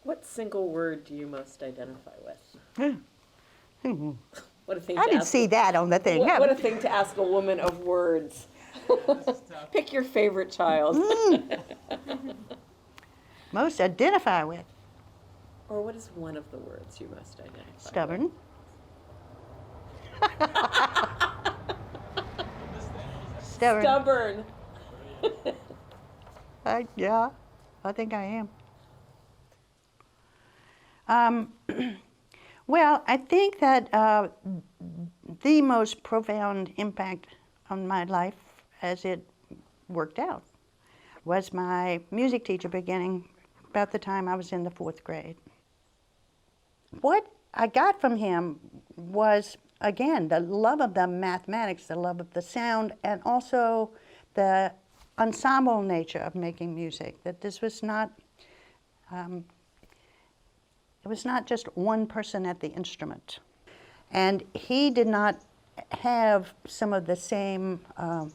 What single word do you most identify with? Hmm. What a thing I to didn't ask. see that on the thing. What a thing to ask a woman of words. Pick your favorite child. Most identify with. Or what is one of the words you most identify Stubborn. with? Stubborn. Stubborn. Yeah, I think I am. Um, well, I think that the most profound impact on my life as it worked out was my music teacher beginning about the time I was in the 4th grade. What I got from him was, again, the love of the mathematics, the love of the sound, and also the ensemble nature of making music, that this was not, it was not just one person at the instrument. And he did not have some of the same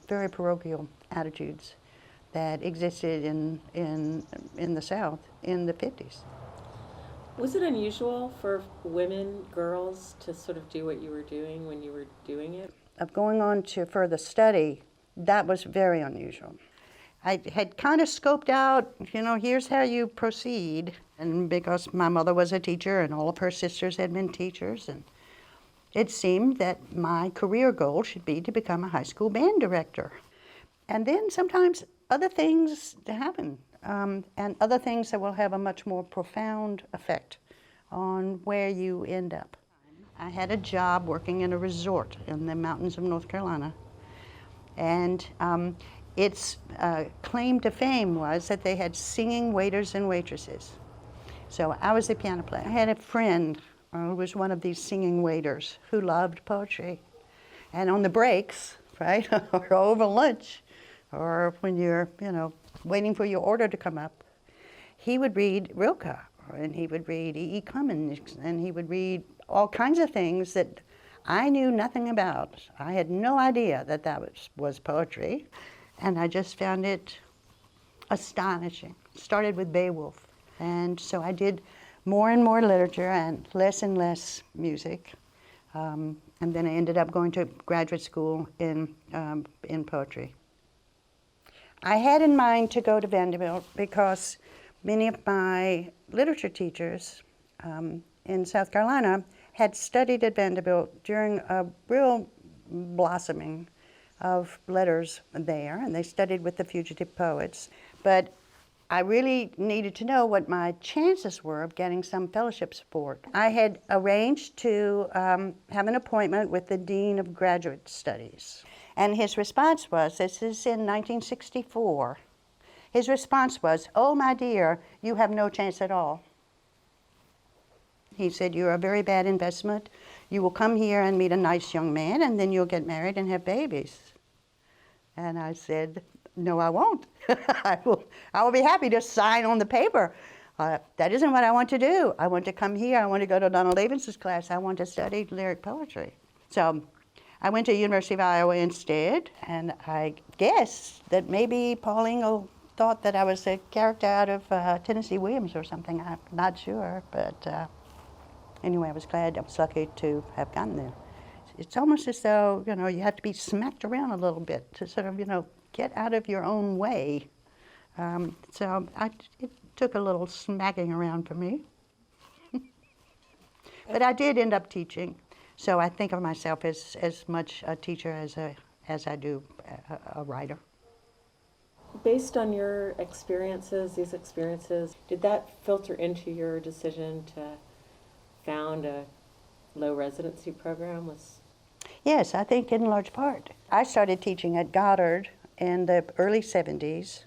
very parochial attitudes that existed in the South in the 50s. Was it unusual for women, girls, to sort of do what you were doing when you were doing it? Of going on to further study, that was very unusual. I had kind of scoped out, here's how you proceed. And because my mother was a teacher and all of her sisters had been teachers, and it seemed that my career goal should be to become a high school band director. And then sometimes other things happen, and other things that will have a much more profound effect on where you end up. I had a job working in a resort in the mountains of North Carolina, and its claim to fame was that they had singing waiters and waitresses. So I was the piano player. I had a friend who was one of these singing waiters who loved poetry. And on the breaks, right, or over lunch, or when you're, waiting for your order to come up, he would read Rilke, and he would read E. E. Cummings, and he would read all kinds of things that I knew nothing about. I had no idea that that was poetry, and I just found it astonishing. Started with Beowulf, and so I did more and more literature and less music, and then I ended up going to graduate school in poetry. I had in mind to go to Vanderbilt because many of my literature teachers in South Carolina had studied at Vanderbilt during a real blossoming of letters there, and they studied with the fugitive poets. But I really needed to know what my chances were of getting some fellowship support. I had arranged to have an appointment with the Dean of Graduate Studies. And his response was, this is in 1964, his response was, "Oh, my dear, you have no chance at all." He said, "You're a very bad investment. You will come here and meet a nice young man, and then you'll get married and have babies." And I said, "No, I won't. I will be happy to sign on the paper. That isn't what I want to do. I want to come here. I want to go to Donald Davis's class. I want to study lyric poetry." So I went to University of Iowa instead, and I guess that maybe Pauline thought that I was a character out of Tennessee Williams or something. I'm not sure, but anyway, I was lucky to have gotten there. It's almost as though, you have to be smacked around a little bit to sort of, get out of your own way. So it took a little smacking around for me. But I did end up teaching, so I think of myself as much a teacher as I do a writer. Based on your these experiences, did that filter into your decision to found a low residency program? Yes, I think in large part. I started teaching at Goddard in the early 70s.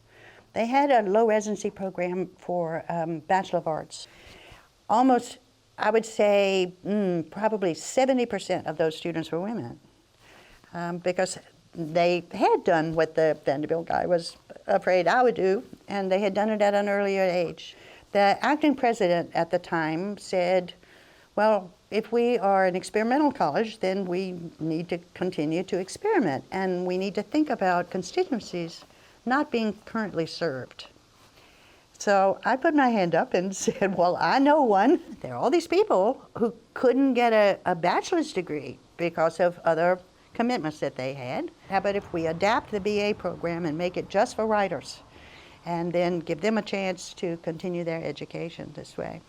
They had a low residency program for Bachelor of Arts. Almost, I would say, probably 70% of those students were women, because they had done what the Vanderbilt guy was afraid I would do, and they had done it at an earlier age. The acting president at the time said, well, if we are an experimental college, then we need to continue to experiment, and we need to think about constituencies not being currently served. So I put my hand up and said, well, I know one. There are all these people who couldn't get a bachelor's degree because of other commitments that they had. How about if we adapt the BA program and make it just for writers, and then give them a chance to continue their education this way?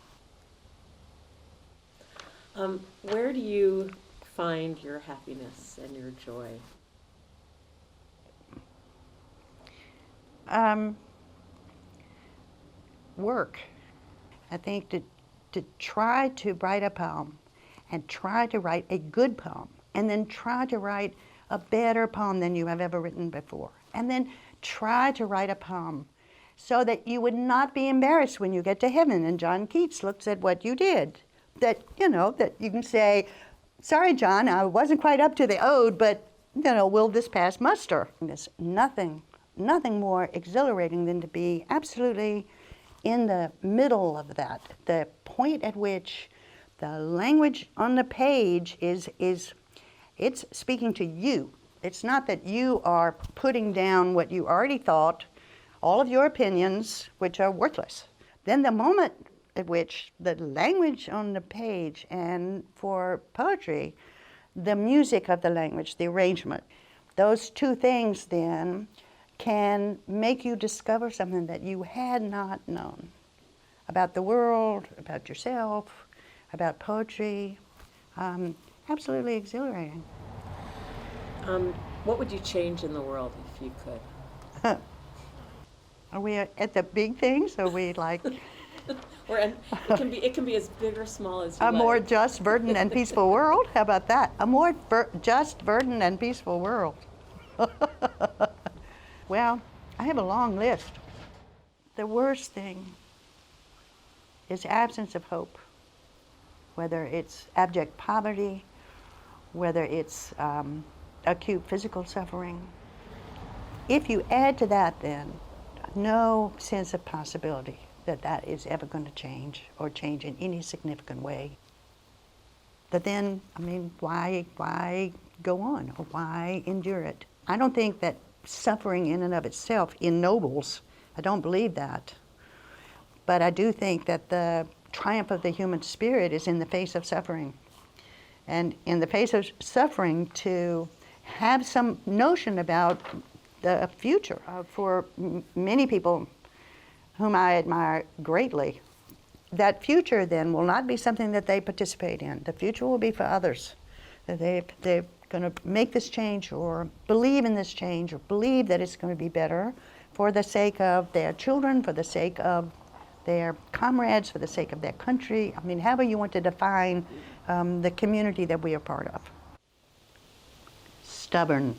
Where do you find your happiness and your joy? Work. I think to try to write a poem, and try to write a good poem, and then try to write a better poem than you have ever written before, and then try to write a poem so that you would not be embarrassed when you get to heaven and John Keats looks at what you did. That, that you can say, sorry, John, I wasn't quite up to the ode, but, will this pass muster? There's nothing more exhilarating than to be absolutely in the middle of that, the point at which the language on the page it's speaking to you. It's not that you are putting down what you already thought, all of your opinions, which are worthless. Then the moment at which the language on the page, and for poetry, the music of the language, the arrangement, those two things then can make you discover something that you had not known about the world, about yourself, about poetry. Absolutely exhilarating. What would you change in the world if you could? Are we at the big things? Are we like it can be as big or small as you a like. more just, verdant, and peaceful world? How about that? A more just, verdant, and peaceful world. Well, I have a long list. The worst thing is absence of hope, whether it's abject poverty, whether it's acute physical suffering. If you add to that then no sense of possibility that is ever going to change or change in any significant way, but then, why go on or why endure it? I don't think that suffering in and of itself ennobles. I don't believe that. But I do think that the triumph of the human spirit is in the face of suffering. And in the face of suffering, to have some notion about the future. For many people whom I admire greatly, that future then will not be something that they participate in. The future will be for others. That they're going to make this change or believe in this change or believe that it's going to be better for the sake of their children, for the sake of their comrades, for the sake of their country. However you want to define the community that we are part of. Stubborn.